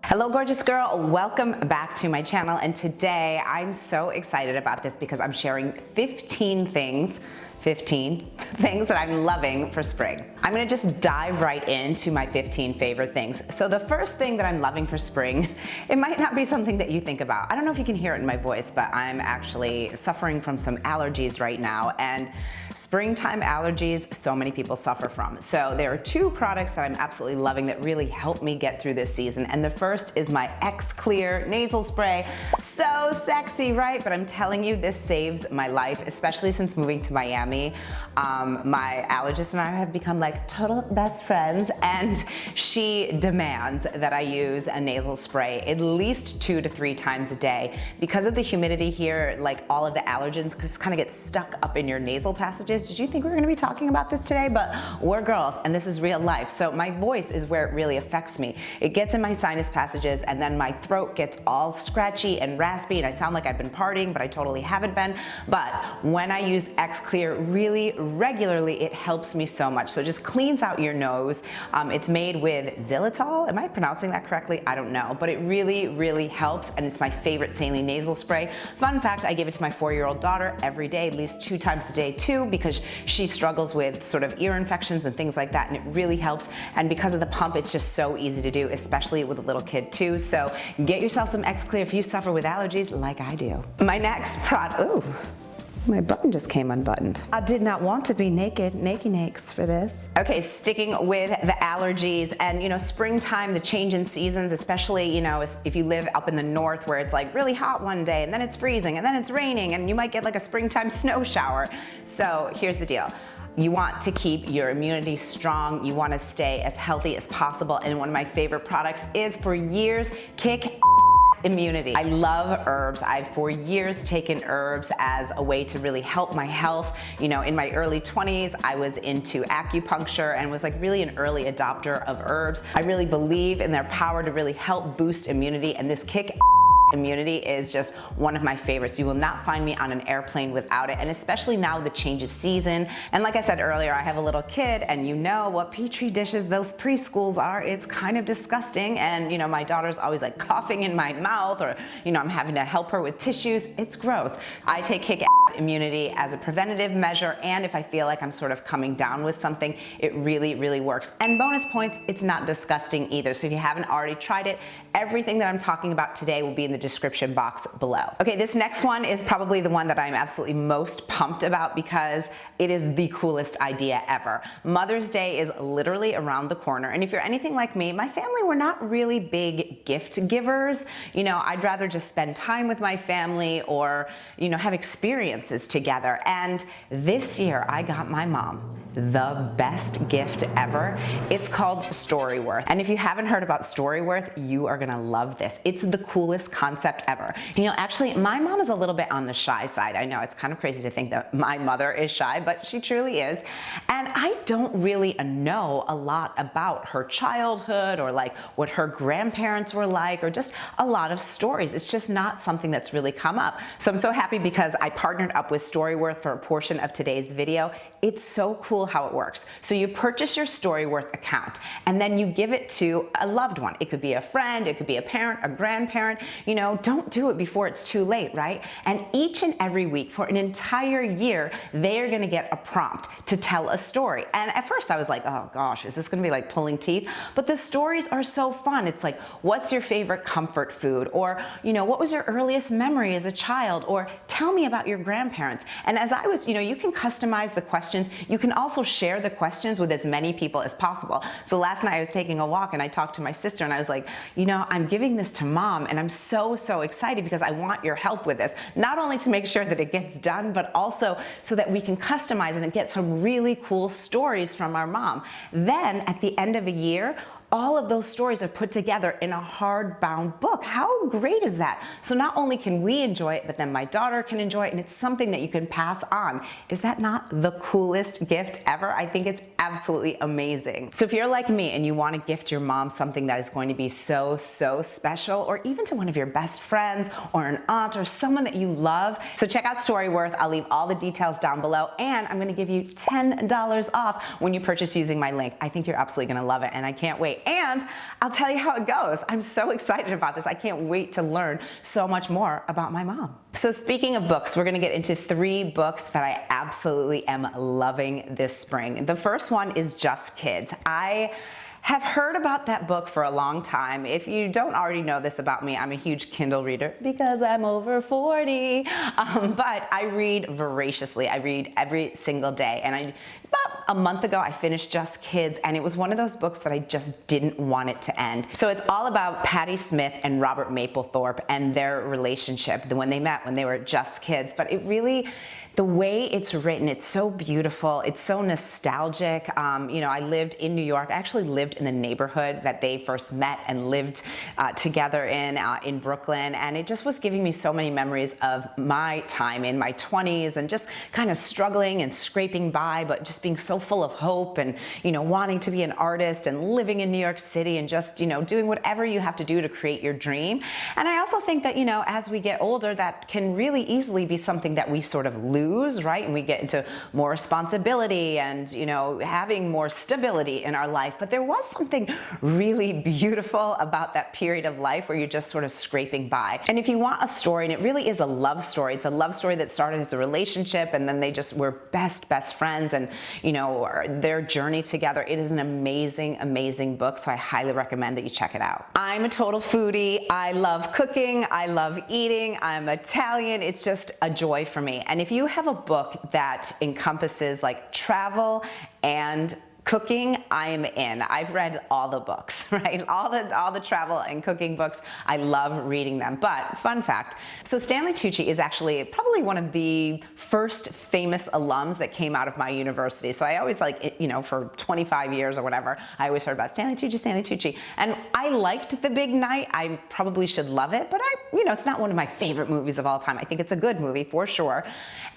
Hello gorgeous girl, welcome back to my channel, and today I'm so excited about this because I'm sharing 15 things that I'm loving for spring. I'm gonna just dive right into my 15 favorite things. So the first thing that I'm loving for spring, it might not be something that you think about. I don't know if you can hear it in my voice, but I'm actually suffering from some allergies right now, and springtime allergies, so many people suffer from. So there are two products that I'm absolutely loving that really help me get through this season, and the first is my X Clear nasal spray. So sexy, right? But I'm telling you, this saves my life, especially since moving to Miami. My allergist and I have become like total best friends, and she demands that I use a nasal spray at least 2 to 3 times a day. Because of the humidity here, like all of the allergens just kind of get stuck up in your nasal passages. Did you think we were gonna be talking about this today? But we're girls, and this is real life. So my voice is where it really affects me. It gets in my sinus passages, and then my throat gets all scratchy and raspy, and I sound like I've been partying, but I totally haven't been. But when I use X Clear really regularly, it helps me so much. So it just cleans out your nose. It's made with xylitol. Am I pronouncing that correctly? I don't know, but it really helps, and it's my favorite saline nasal spray. Fun fact, I give it to my 4-year-old daughter every day, at least 2 times a day too, because she struggles with sort of ear infections and things like that, and it really helps. And because of the pump, it's just so easy to do, especially with a little kid too. So get yourself some X Clear if you suffer with allergies like I do. My next product, ooh. My button just came unbuttoned. I did not want to be naked for this. Okay, sticking with the allergies, and you know, springtime, the change in seasons, especially, you know, if you live up in the north where it's like really hot one day and then it's freezing and then it's raining and you might get like a springtime snow shower. So here's the deal. You want to keep your immunity strong. You want to stay as healthy as possible. And one of my favorite products is, for years, Kick Immunity. I love herbs. I've for years taken herbs as a way to really help my health. You know, in my early 20s, I was into acupuncture and was like really an early adopter of herbs. I really believe in their power to really help boost immunity, and this Kick Immunity is just one of my favorites. You will not find me on an airplane without it, and especially now the change of season. And like I said earlier, I have a little kid, and you know what petri dishes those preschools are. It's kind of disgusting, and you know, my daughter's always like coughing in my mouth, or you know, I'm having to help her with tissues. It's gross. I take Kick Immunity as a preventative measure, and if I feel like I'm sort of coming down with something, it really works. And bonus points, it's not disgusting either. So if you haven't already tried it, everything that I'm talking about today will be in the description box below. Okay, this next one is probably the one that I'm absolutely most pumped about because it is the coolest idea ever. Mother's Day is literally around the corner, and if you're anything like me, my family were not really big gift givers. You know, I'd rather just spend time with my family or, you know, have experiences together. And this year I got my mom the best gift ever. It's called Storyworth. And if you haven't heard about Storyworth, you are gonna love this. It's the coolest concept ever. You know, actually, my mom is a little bit on the shy side. I know it's kind of crazy to think that my mother is shy, but she truly is. And I don't really know a lot about her childhood or like what her grandparents were like, or just a lot of stories. It's just not something that's really come up. So I'm so happy because I partnered up with Storyworth for a portion of today's video. It's so cool how it works. So you purchase your Storyworth account, and then you give it to a loved one. It could be a friend, it could be a parent, a grandparent. You know, don't do it before it's too late, right? And each and every week for an entire year, they are gonna get a prompt to tell a story. And at first I was like, oh gosh, is this gonna be like pulling teeth? But the stories are so fun. It's like, what's your favorite comfort food? Or, you know, what was your earliest memory as a child? Or tell me about your grandparents. And as I was, you know, you can customize the questions. You can also share the questions with as many people as possible. So last night I was taking a walk and I talked to my sister and I was like, you know, I'm giving this to mom and I'm so excited because I want your help with this. Not only to make sure that it gets done, but also so that we can customize it and get some really cool stories from our mom. Then at the end of a year, all of those stories are put together in a hardbound book. How great is that? So not only can we enjoy it, but then my daughter can enjoy it, and it's something that you can pass on. Is that not the coolest gift ever? I think it's absolutely amazing. So if you're like me and you want to gift your mom something that is going to be so special, or even to one of your best friends or an aunt or someone that you love, so check out Storyworth. I'll leave all the details down below, and I'm going to give you $10 off when you purchase using my link. I think you're absolutely going to love it, and I can't wait. wait. And I'll tell you how it goes. I'm so excited about this. I can't wait to learn so much more about my mom. So speaking of books, we're gonna get into 3 books that I absolutely am loving this spring. The first one is Just Kids. I have heard about that book for a long time. If you don't already know this about me, I'm a huge Kindle reader because I'm over 40. But I read voraciously. I read every single day. And about a month ago, I finished Just Kids, and it was one of those books that I just didn't want it to end. So it's all about Patti Smith and Robert Mapplethorpe and their relationship, when they met when they were just kids. But it really, the way it's written, it's so beautiful. It's so nostalgic. You know, I lived in New York. I actually lived in the neighborhood that they first met and lived together in Brooklyn. And it just was giving me so many memories of my time in my 20s and just kind of struggling and scraping by, but just being so full of hope and, you know, wanting to be an artist and living in New York City and just, you know, doing whatever you have to do to create your dream. And I also think that, you know, as we get older, that can really easily be something that we sort of lose, right? And we get into more responsibility and, you know, having more stability in our life. But there was something really beautiful about that period of life where you're just sort of scraping by. And if you want a story, and it really is a love story, it's a love story that started as a relationship and then they just were best friends and, you know, their journey together. It is an amazing, amazing book. So I highly recommend that you check it out. I'm a total foodie. I love cooking. I love eating. I'm Italian. It's just a joy for me. And if you have a book that encompasses like travel and cooking, I'm in. I've read all the books, right? All the travel and cooking books. I love reading them. But fun fact, so Stanley Tucci is actually probably one of the first famous alums that came out of my university. So I always like, you know, for 25 years or whatever, I always heard about Stanley Tucci, Stanley Tucci. And I liked The Big Night. I probably should love it, but you know, it's not one of my favorite movies of all time. I think it's a good movie for sure.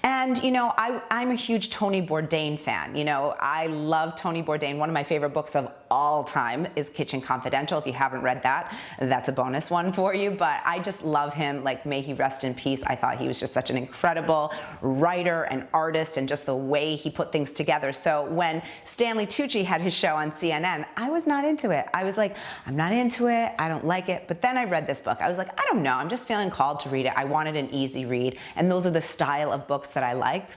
And, you know, I'm a huge Tony Bourdain fan. You know, I love Tony Bourdain. One of my favorite books of all time is Kitchen Confidential. If you haven't read that, that's a bonus one for you. But I just love him. Like, may he rest in peace. I thought he was just such an incredible writer and artist and just the way he put things together. So when Stanley Tucci had his show on CNN, I was not into it. I was like, I'm not into it. I don't like it. But then I read this book. I was like, I don't know. I'm just feeling called to read it. I wanted an easy read. And those are the style of books that I like.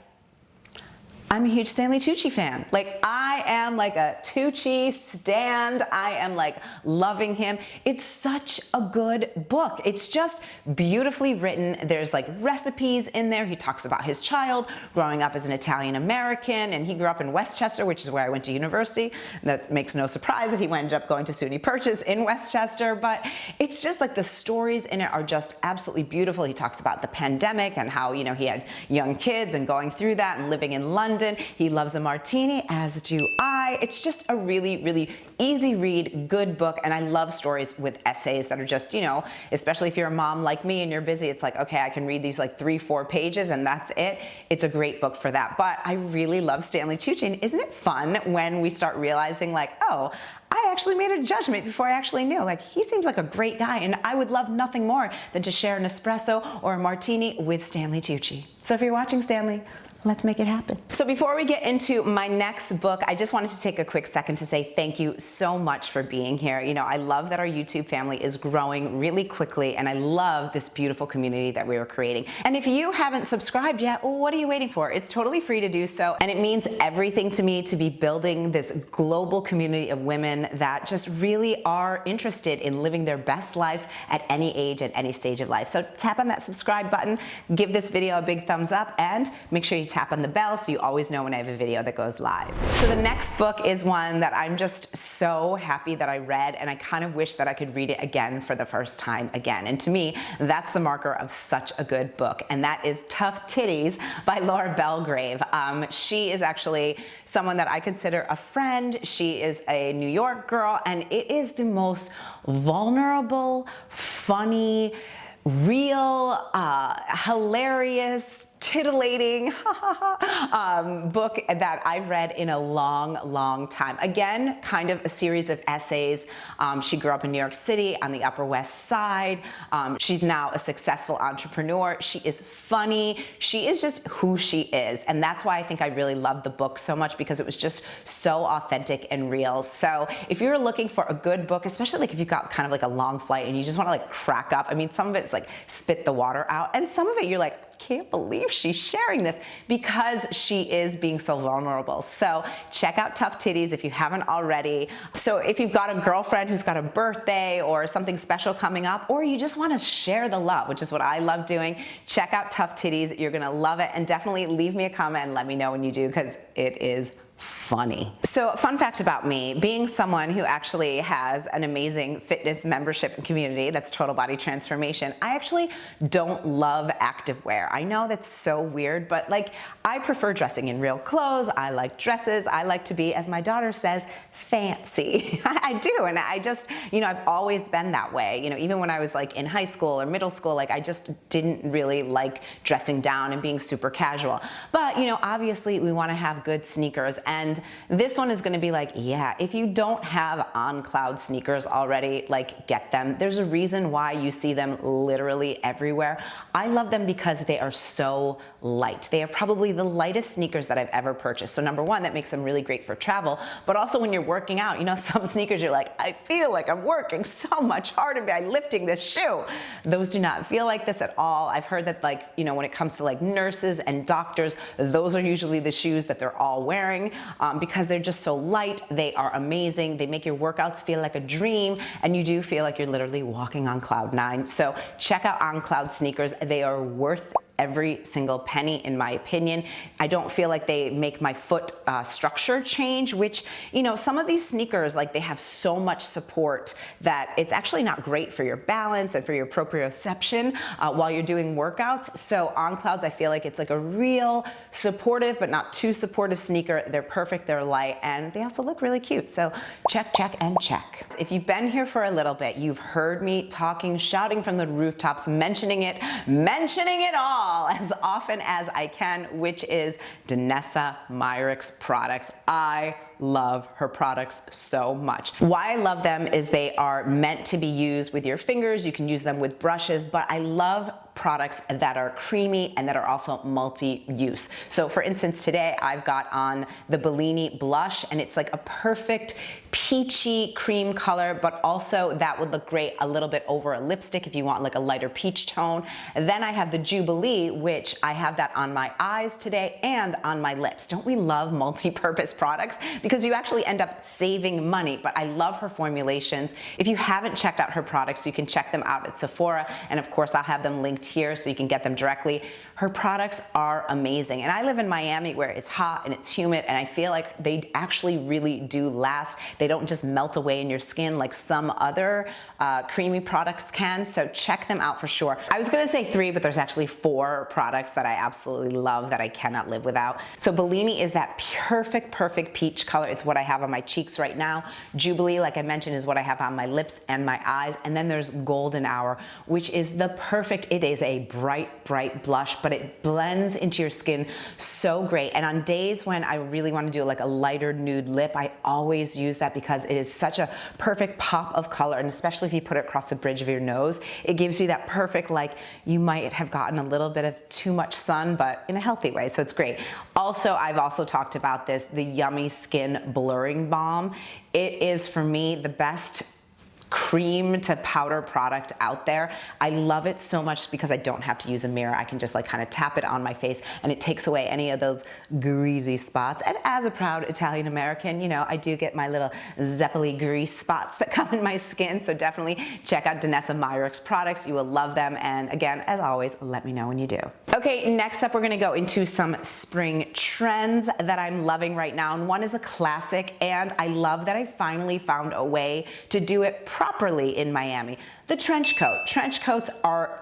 I'm a huge Stanley Tucci fan. Like, I am like a Tucci stand. I am like loving him. It's such a good book. It's just beautifully written. There's like recipes in there. He talks about his child growing up as an Italian American, and he grew up in Westchester, which is where I went to university. That makes no surprise that he ended up going to SUNY Purchase in Westchester, but it's just like the stories in it are just absolutely beautiful. He talks about the pandemic and how, you know, he had young kids and going through that and living in London. He loves a martini, as do I. It's just a really, really easy read, good book, and I love stories with essays that are just, you know, especially if you're a mom like me and you're busy, it's like, okay, I can read these like 3-4 pages and that's it. It's a great book for that. But I really love Stanley Tucci, and isn't it fun when we start realizing like, oh, I actually made a judgment before I actually knew. Like, he seems like a great guy, and I would love nothing more than to share an espresso or a martini with Stanley Tucci. So if you're watching, Stanley, let's make it happen. So before we get into my next book, I just wanted to take a quick second to say thank you so much for being here. You know, I love that our YouTube family is growing really quickly, and I love this beautiful community that we are creating. And if you haven't subscribed yet, well, what are you waiting for? It's totally free to do so, and it means everything to me to be building this global community of women that just really are interested in living their best lives at any age, at any stage of life. So tap on that subscribe button, give this video a big thumbs up, and make sure you tap on the bell so you always know when I have a video that goes live. So the next book is one that I'm just so happy that I read, and I kind of wish that I could read it again for the first time again. And to me, that's the marker of such a good book, and that is Tough Titties by Laura Belgrave. She is actually someone that I consider a friend. She is a New York girl, and it is the most vulnerable, funny, real, hilarious, titillating book that I've read in a long, long time. Again, kind of a series of essays. She grew up in New York City on the Upper West Side. She's now a successful entrepreneur. She is funny. She is just who she is. And that's why I think I really loved the book so much, because it was just so authentic and real. So if you're looking for a good book, especially like if you've got kind of like a long flight and you just want to like crack up, I mean, some of it's like spit the water out, and some of it you're like, can't believe she's sharing this, because she is being so vulnerable. So check out Tough Titties if you haven't already. So if you've got a girlfriend who's got a birthday or something special coming up, or you just want to share the love, which is what I love doing, check out Tough Titties. You're gonna love it, and definitely leave me a comment and let me know when you do, because it is funny. So fun fact about me, being someone who actually has an amazing fitness membership and community that's Total Body Transformation, I actually don't love activewear. I know that's so weird, but like, I prefer dressing in real clothes. I like dresses. I like to be, as my daughter says, fancy. I do, and I just, you know, I've always been that way. You know, even when I was like in high school or middle school, like I just didn't really like dressing down and being super casual. But, you know, obviously we want to have good sneakers, and this one is going to be like, yeah, if you don't have OnCloud sneakers already, like get them. There's a reason why you see them literally everywhere. I love them because they are so light. They are probably the lightest sneakers that I've ever purchased. So number one, that makes them really great for travel, but also when you're working out, you know, some sneakers you're like, I feel like I'm working so much harder by lifting this shoe. Those do not feel like this at all. I've heard that, like, you know, when it comes to like nurses and doctors, those are usually the shoes that they're all wearing, because they're just so light. They are amazing. They make your workouts feel like a dream, and you do feel like you're literally walking on cloud nine. So check out OnCloud sneakers. They are worth every single penny, in my opinion. I don't feel like they make my foot structure change, which, you know, some of these sneakers, like, they have so much support that it's actually not great for your balance and for your proprioception while you're doing workouts. So OnClouds, I feel like it's like a real supportive but not too supportive sneaker. They're perfect, they're light, and they also look really cute. So check, check, and check. If you've been here for a little bit, you've heard me talking, shouting from the rooftops, mentioning it all as often as I can, which is Danessa Myricks products. I love her products so much. Why I love them is they are meant to be used with your fingers. You can use them with brushes, but I love products that are creamy and that are also multi-use. So for instance, today I've got on the Bellini blush, and it's like a perfect peachy cream color, but also that would look great a little bit over a lipstick if you want like a lighter peach tone. And then I have the Jubilee, which I have that on my eyes today and on my lips. Don't we love multi-purpose products? Because you actually end up saving money, but I love her formulations. If you haven't checked out her products, you can check them out at Sephora, and of course I'll have them linked here so you can get them directly. Her products are amazing, and I live in Miami where it's hot and it's humid, and I feel like they actually really do last. They don't just melt away in your skin like some other creamy products can, so check them out for sure. I was gonna say 3, but there's actually 4 products that I absolutely love that I cannot live without. So Bellini is that perfect peach color. It's what I have on my cheeks right now. Jubilee, like I mentioned, is what I have on my lips and my eyes, and then there's Golden Hour, which is the perfect, it is a bright blush, but it blends into your skin so great. And on days when I really want to do like a lighter nude lip, I always use that because it is such a perfect pop of color, and especially if you put it across the bridge of your nose, it gives you that perfect, like, you might have gotten a little bit of too much sun, but in a healthy way, so it's great. Also, I've also talked about this, the Yummy Skin Blurring Balm. It is, for me, the best cream to powder product out there. I love it so much because I don't have to use a mirror. I can just like kind of tap it on my face, and it takes away any of those greasy spots. And as a proud Italian American, you know, I do get my little Zeppeli grease spots that come in my skin. So definitely check out Danessa Myricks products. You will love them. And again, as always, let me know when you do. Okay, next up, we're gonna go into some spring trends that I'm loving right now. And one is a classic, and I love that I finally found a way to do it properly in Miami. The trench coat. Trench coats are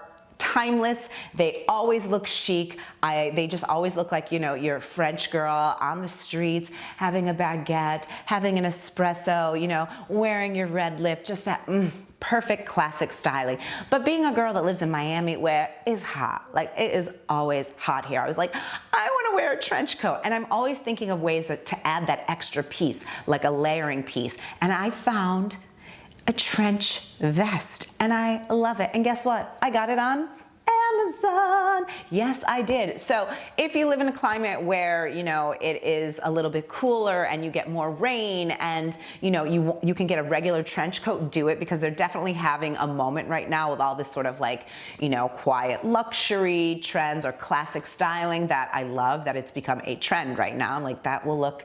timeless. They always look chic. They just always look like, you know, you're a French girl on the streets, having a baguette, having an espresso, you know, wearing your red lip, just that perfect classic styling. But being a girl that lives in Miami where it's hot, like it is always hot here, I was like, I want to wear a trench coat. And I'm always thinking of ways to add that extra piece, like a layering piece. And I found a trench vest and I love it. And guess what? I got it on Amazon. Yes, I did. So if you live in a climate where, you know, it is a little bit cooler and you get more rain and, you know, you can get a regular trench coat, do it, because they're definitely having a moment right now with all this sort of like, you know, quiet luxury trends or classic styling that I love, that it's become a trend right now. Like that will look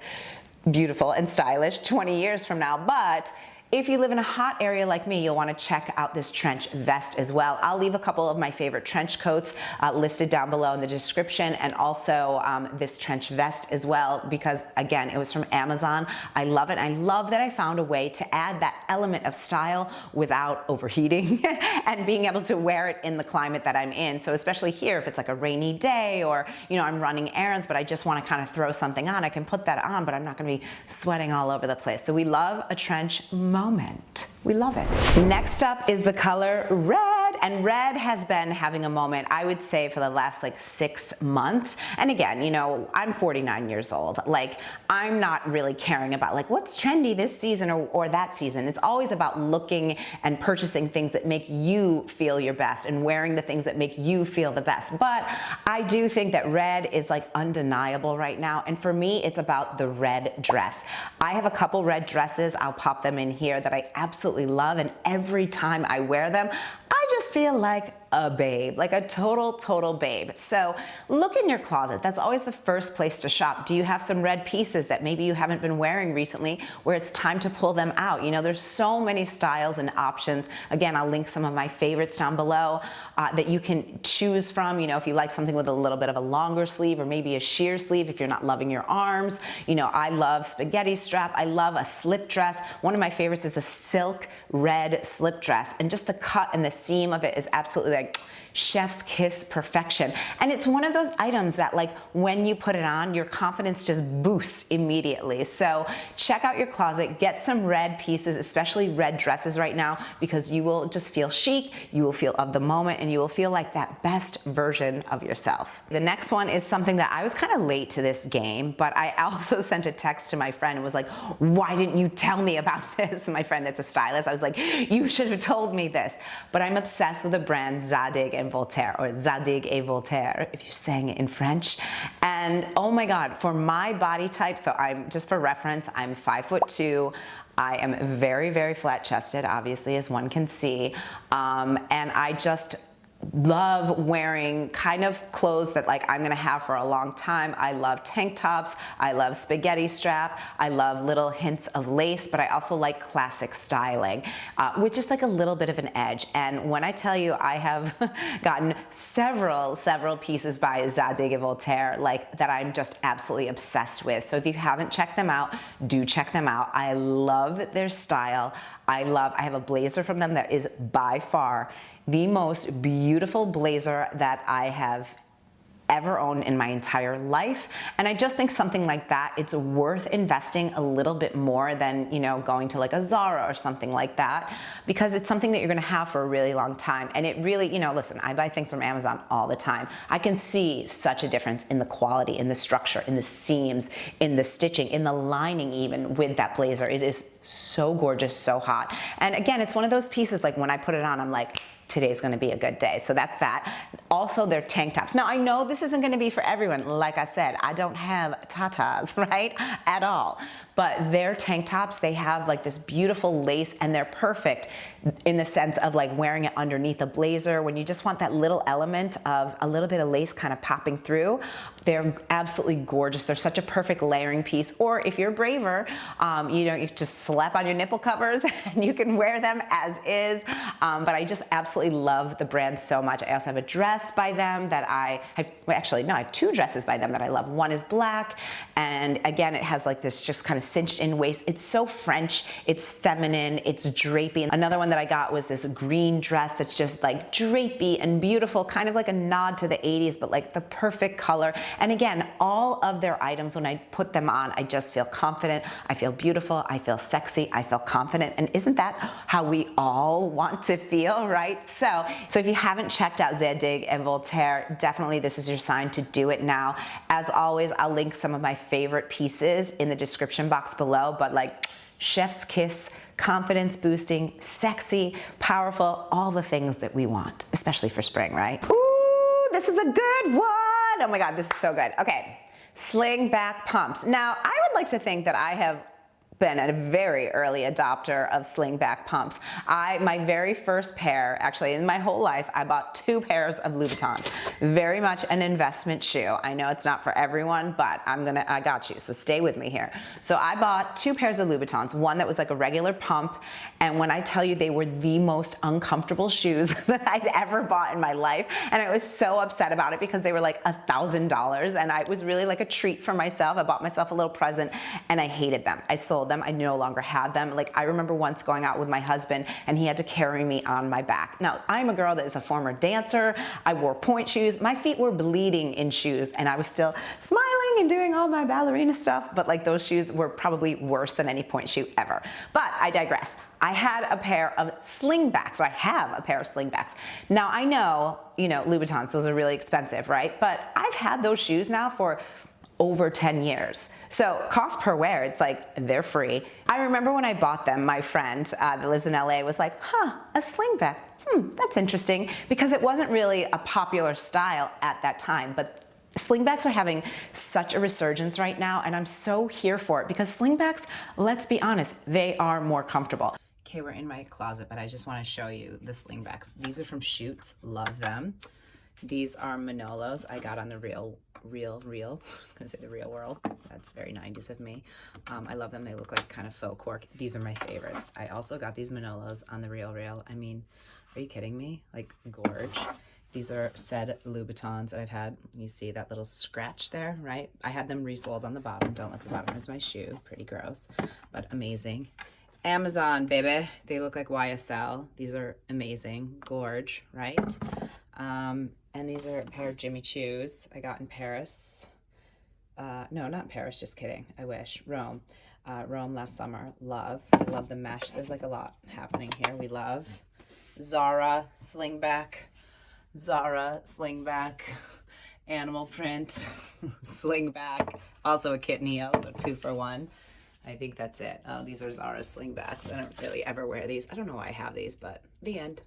beautiful and stylish 20 years from now. But if you live in a hot area like me, you'll want to check out this trench vest as well. I'll leave a couple of my favorite trench coats listed down below in the description, and also this trench vest as well, because again, it was from Amazon. I love it. I love that I found a way to add that element of style without overheating and being able to wear it in the climate that I'm in. So especially here, if it's like a rainy day or, you know, I'm running errands, but I just want to kind of throw something on, I can put that on, but I'm not going to be sweating all over the place. So we love a trench moment. We love it. Next up is the color red, and red has been having a moment, I would say, for the last like 6 months. And again, you know, I'm 49 years old. Like, I'm not really caring about like what's trendy this season or that season. It's always about looking and purchasing things that make you feel your best and wearing the things that make you feel the best. But I do think that red is like undeniable right now. And for me, it's about the red dress. I have a couple red dresses. I'll pop them in here that I absolutely love, and every time I wear them, I just feel like a babe, like a total babe. So look in your closet. That's always the first place to shop. Do you have some red pieces that maybe you haven't been wearing recently where it's time to pull them out? You know, there's so many styles and options. Again, I'll link some of my favorites down below that you can choose from. You know, if you like something with a little bit of a longer sleeve or maybe a sheer sleeve if you're not loving your arms. You know, I love spaghetti strap. I love a slip dress. One of my favorites is a silk red slip dress, and just the cut and the seam of it is absolutely like chef's kiss perfection. And it's one of those items that like when you put it on, your confidence just boosts immediately. So check out your closet, get some red pieces, especially red dresses right now, because you will just feel chic, you will feel of the moment, and you will feel like that best version of yourself. The next one is something that I was kind of late to this game, but I also sent a text to my friend and was like, why didn't you tell me about this? My friend that's a stylist, I was like, you should have told me this. But I'm obsessed with the brand Zadig Voltaire, or Zadig Voltaire, if you're saying it in French. And oh my God, for my body type, so I'm, just for reference, I'm 5'2". I am very flat chested, obviously, as one can see. And I just love wearing kind of clothes that like I'm gonna have for a long time. I love tank tops, I love spaghetti strap, I love little hints of lace, but I also like classic styling, with just like a little bit of an edge. And when I tell you I have gotten several pieces by Zadig Voltaire, like that I'm just absolutely obsessed with. So if you haven't checked them out, do check them out. I love their style. I have a blazer from them that is by far the most beautiful blazer that I have ever owned in my entire life. And I just think something like that, it's worth investing a little bit more than, you know, going to like a Zara or something like that, because it's something that you're gonna have for a really long time. And it really, you know, listen, I buy things from Amazon all the time. I can see such a difference in the quality, in the structure, in the seams, in the stitching, in the lining even with that blazer. It is so gorgeous, so hot. And again, it's one of those pieces, like when I put it on, I'm like, today's gonna be a good day. So that's that. Also, their tank tops. Now, I know this isn't gonna be for everyone. Like I said, I don't have tatas, right? At all. But their tank tops, they have like this beautiful lace, and they're perfect in the sense of like wearing it underneath a blazer when you just want that little element of a little bit of lace kind of popping through. They're absolutely gorgeous. They're such a perfect layering piece. Or if you're braver, you know, you just slap on your nipple covers and you can wear them as is. But I just absolutely love the brand so much. I also have a dress by them that I have, well, actually, no, I have two dresses by them that I love. One is black, and again, it has like this just kind of cinched in waist. It's so French, it's feminine, it's drapey. Another one that I got was this green dress that's just like drapey and beautiful, kind of like a nod to the 80s, but like the perfect color. And again, all of their items, when I put them on, I just feel confident, I feel beautiful, I feel sexy, I feel confident. And isn't that how we all want to feel, right? So if you haven't checked out Zadig and Voltaire, definitely this is your sign to do it now. As always, I'll link some of my favorite pieces in the description box below, but like chef's kiss, confidence boosting, sexy, powerful, all the things that we want, especially for spring, right? Ooh, this is a good one. Oh my God, this is so good. Okay, Slingback Pumps. Now, I would like to think that I have been a very early adopter of Slingback Pumps. My very first pair, actually in my whole life, I bought 2 pairs of Louboutins. Very much an investment shoe. I know it's not for everyone, but I got you, so stay with me here. So I bought 2 pairs of Louboutins, one that was like a regular pump, and when I tell you they were the most uncomfortable shoes that I'd ever bought in my life, and I was so upset about it because they were like $1,000, and it was really like a treat for myself. I bought myself a little present, and I hated them. I sold them. I no longer have them. Like, I remember once going out with my husband and he had to carry me on my back. Now, I'm a girl that is a former dancer. I wore point shoes. My feet were bleeding in shoes and I was still smiling and doing all my ballerina stuff, but like those shoes were probably worse than any point shoe ever. But I digress. I had a pair of Slingbacks, or I have a pair of Slingbacks. Now, I know, you know, Louboutins, those are really expensive, right? But I've had those shoes now for over 10 years. So cost per wear, it's like, they're free. I remember when I bought them, my friend that lives in LA was like, huh, a Slingback, that's interesting, because it wasn't really a popular style at that time, but Slingbacks are having such a resurgence right now, and I'm so here for it, because Slingbacks, let's be honest, they are more comfortable. Okay, we're in my closet, but I just want to show you the Slingbacks. These are from Shoots, love them. These are Manolos I got on the real, I was gonna say the Real World. That's very 90s of me. I love them. They look like kind of faux cork. These are my favorites. I also got these Manolos on the Real. I mean, are you kidding me? Like, gorge. These are said Louboutins that I've had. You see that little scratch there, right? I had them resoled on the bottom. Don't look at the bottom. Here's my shoe. Pretty gross, but amazing. Amazon, baby. They look like YSL. These are amazing. Gorge, right? And these are a pair of Jimmy Choos I got in Paris. No, not Paris, just kidding. I wish. Rome. Rome last summer. Love. I love the mesh. There's like a lot happening here. We love. Zara Slingback. Animal print. Slingback. Also a kitten heel, so 2 for 1. I think that's it. Oh, these are Zara Slingbacks. I don't really ever wear these. I don't know why I have these, but the end.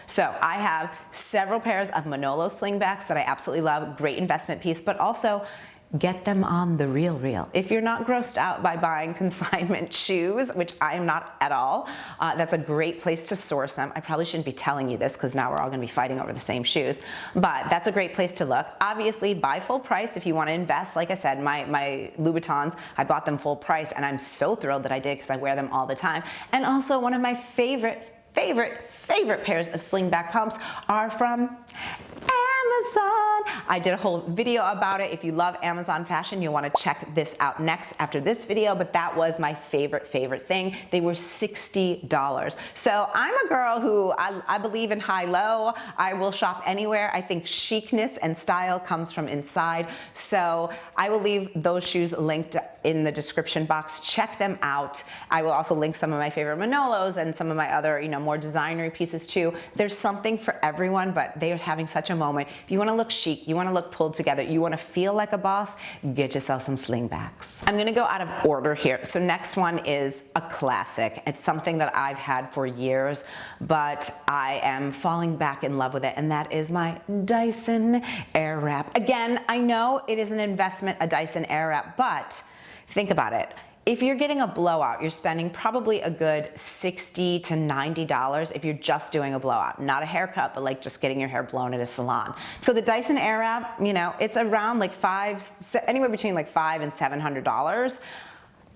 So I have several pairs of Manolo Slingbacks that I absolutely love. Great investment piece, but also get them on the real. If you're not grossed out by buying consignment shoes, which I am not at all, that's a great place to source them. I probably shouldn't be telling you this because now we're all gonna be fighting over the same shoes, but that's a great place to look. Obviously, buy full price if you wanna invest. Like I said, my Louboutins, I bought them full price and I'm so thrilled that I did because I wear them all the time. And also one of my favorite pairs of Slingback pumps are from Amazon. I did a whole video about it. If you love Amazon fashion, you'll want to check this out next after this video, but that was my favorite thing. They were $60. So I'm a girl who, I believe in high-low. I will shop anywhere. I think chicness and style comes from inside. So I will leave those shoes linked in the description box. Check them out. I will also link some of my favorite Manolos and some of my other, you know, more designery pieces too. There's something for everyone, but they are having such a moment. If you want to look chic, you want to look pulled together, you want to feel like a boss, get yourself some Slingbacks. I'm going to go out of order here. So next one is a classic. It's something that I've had for years, but I am falling back in love with it, and that is my Dyson Airwrap. Again, I know it is an investment, a Dyson Airwrap, but think about it. If you're getting a blowout, you're spending probably a good $60 to $90 if you're just doing a blowout. Not a haircut, but like just getting your hair blown at a salon. So the Dyson Airwrap, you know, it's around like anywhere between like $500 and $700.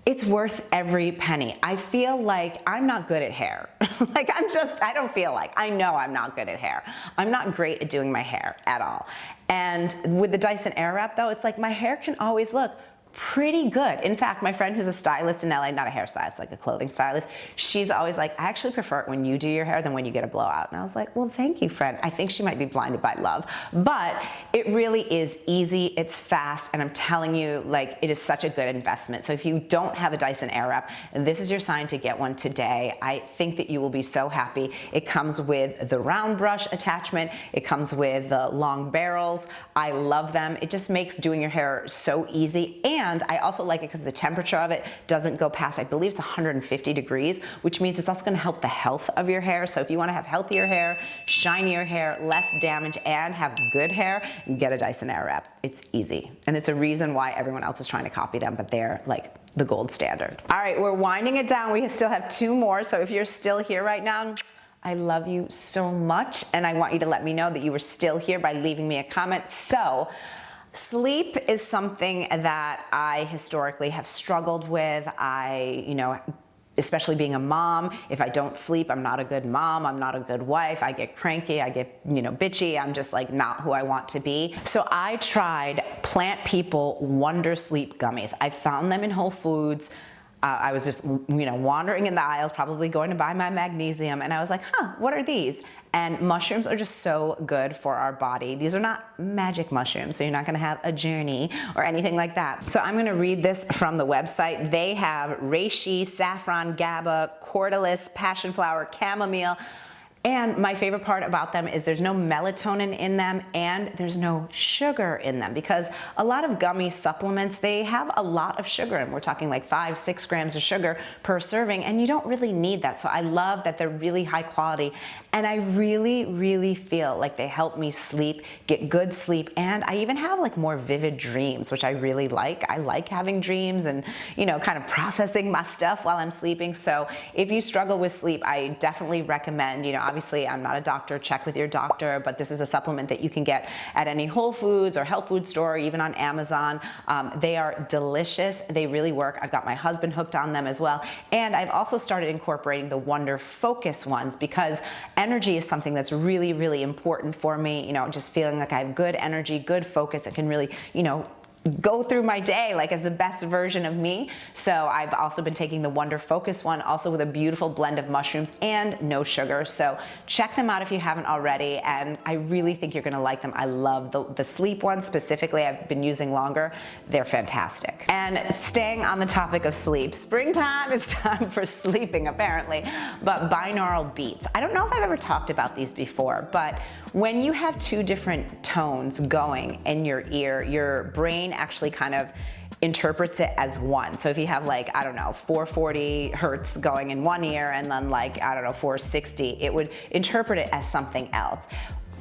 it's worth every penny. I feel like I'm not good at hair. I don't feel like, I know I'm not good at hair. I'm not great at doing my hair at all. And with the Dyson Airwrap though, it's like my hair can always look pretty good. In fact, my friend who's a stylist in LA, not a hairstylist, like a clothing stylist, she's always like, I actually prefer it when you do your hair than when you get a blowout. And I was like, well, thank you, friend. I think she might be blinded by love, but it really is easy, it's fast, and I'm telling you, like, it is such a good investment. So if you don't have a Dyson Airwrap, this is your sign to get one today. I think that you will be so happy. It comes with the round brush attachment. It comes with the long barrels. I love them. It just makes doing your hair so easy. And I also like it because the temperature of it doesn't go past, I believe it's 150 degrees, which means it's also going to help the health of your hair. So if you want to have healthier hair, shinier hair, less damage, and have good hair, get a Dyson Airwrap. It's easy. And it's a reason why everyone else is trying to copy them, but they're like the gold standard. All right, we're winding it down. We still have 2 more. So if you're still here right now, I love you so much. And I want you to let me know that you were still here by leaving me a comment. So sleep is something that I historically have struggled with. Especially being a mom, if I don't sleep, I'm not a good mom, I'm not a good wife, I get cranky, I get, bitchy, I'm just like not who I want to be. So I tried Plant People Wonder Sleep Gummies. I found them in Whole Foods. I was just, wandering in the aisles, probably going to buy my magnesium, and I was like, what are these? And mushrooms are just so good for our body. These are not magic mushrooms, so you're not gonna have a journey or anything like that. So I'm gonna read this from the website. They have reishi, saffron, GABA, cordylis, passion flower, chamomile. And my favorite part about them is there's no melatonin in them and there's no sugar in them, because a lot of gummy supplements, they have a lot of sugar, and we're talking like 5-6 grams of sugar per serving, and you don't really need that. So I love that they're really high quality, and I really, really feel like they help me sleep, get good sleep, and I even have like more vivid dreams, which I really like. I like having dreams and, kind of processing my stuff while I'm sleeping. So if you struggle with sleep, I definitely recommend, obviously I'm not a doctor, check with your doctor, but this is a supplement that you can get at any Whole Foods or health food store, even on Amazon. They are delicious. They really work. I've got my husband hooked on them as well. And I've also started incorporating the Wonder Focus ones, because energy is something that's really, really important for me. Just feeling like I have good energy, good focus. I can really, go through my day like as the best version of me. So I've also been taking the Wonder Focus one, also with a beautiful blend of mushrooms and no sugar. So check them out if you haven't already, and I really think you're gonna like them. I love the sleep ones specifically. I've been using longer. They're fantastic. And staying on the topic of sleep, springtime is time for sleeping apparently, but Binaural Beats. I don't know if I've ever talked about these before, but when you have 2 different tones going in your ear, your brain actually kind of interprets it as one. So if you have 440 hertz going in one ear and then 460, it would interpret it as something else.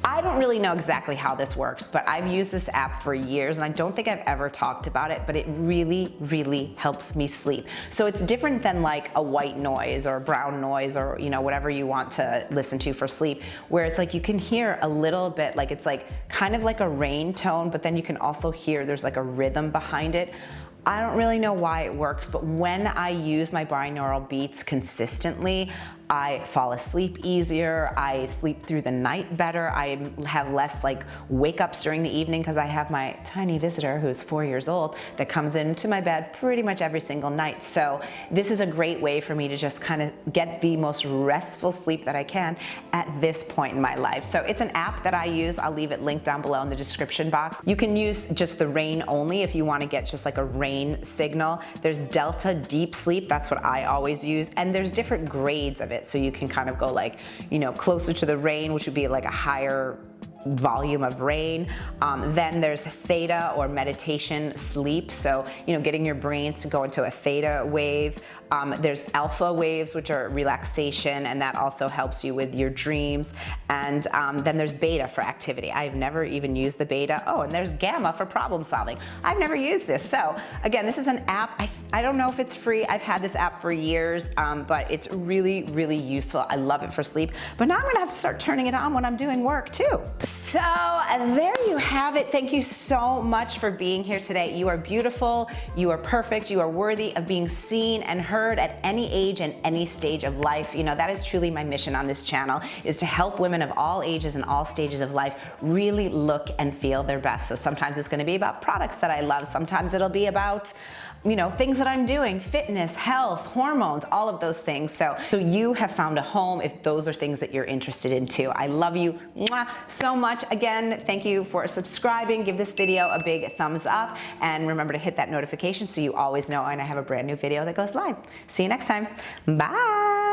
I don't really know exactly how this works, but I've used this app for years and I don't think I've ever talked about it, but it really, really helps me sleep. So it's different than like a white noise or brown noise or whatever you want to listen to for sleep, where it's like you can hear a little bit, like it's like kind of like a rain tone, but then you can also hear there's like a rhythm behind it. I don't really know why it works, but when I use my binaural beats consistently, I fall asleep easier, I sleep through the night better, I have less wake ups during the evening, because I have my tiny visitor who's 4 years old that comes into my bed pretty much every single night. So this is a great way for me to just kind of get the most restful sleep that I can at this point in my life. So it's an app that I use. I'll leave it linked down below in the description box. You can use just the rain only if you want to get just like a rain signal. There's Delta Deep Sleep, that's what I always use, and there's different grades of it. So you can kind of go closer to the rain, which would be like a higher volume of rain. Then there's theta or meditation sleep. So, getting your brains to go into a theta wave. There's alpha waves, which are relaxation, and that also helps you with your dreams. And then there's beta for activity. I've never even used the beta. Oh, and there's gamma for problem solving. I've never used this. So again, this is an app. I don't know if it's free. I've had this app for years, but it's really, really useful. I love it for sleep. But now I'm gonna have to start turning it on when I'm doing work too. So there you have it. Thank you so much for being here today. You are beautiful, you are perfect, you are worthy of being seen and heard at any age and any stage of life. You know, that is truly my mission on this channel, is to help women of all ages and all stages of life really look and feel their best. So sometimes it's gonna be about products that I love, sometimes it'll be about, you know, things that I'm doing, fitness, health, hormones, all of those things. So you have found a home if those are things that you're interested in too. I love you so much. Again, thank you for subscribing. Give this video a big thumbs up and remember to hit that notification so you always know when I have a brand new video that goes live. See you next time. Bye.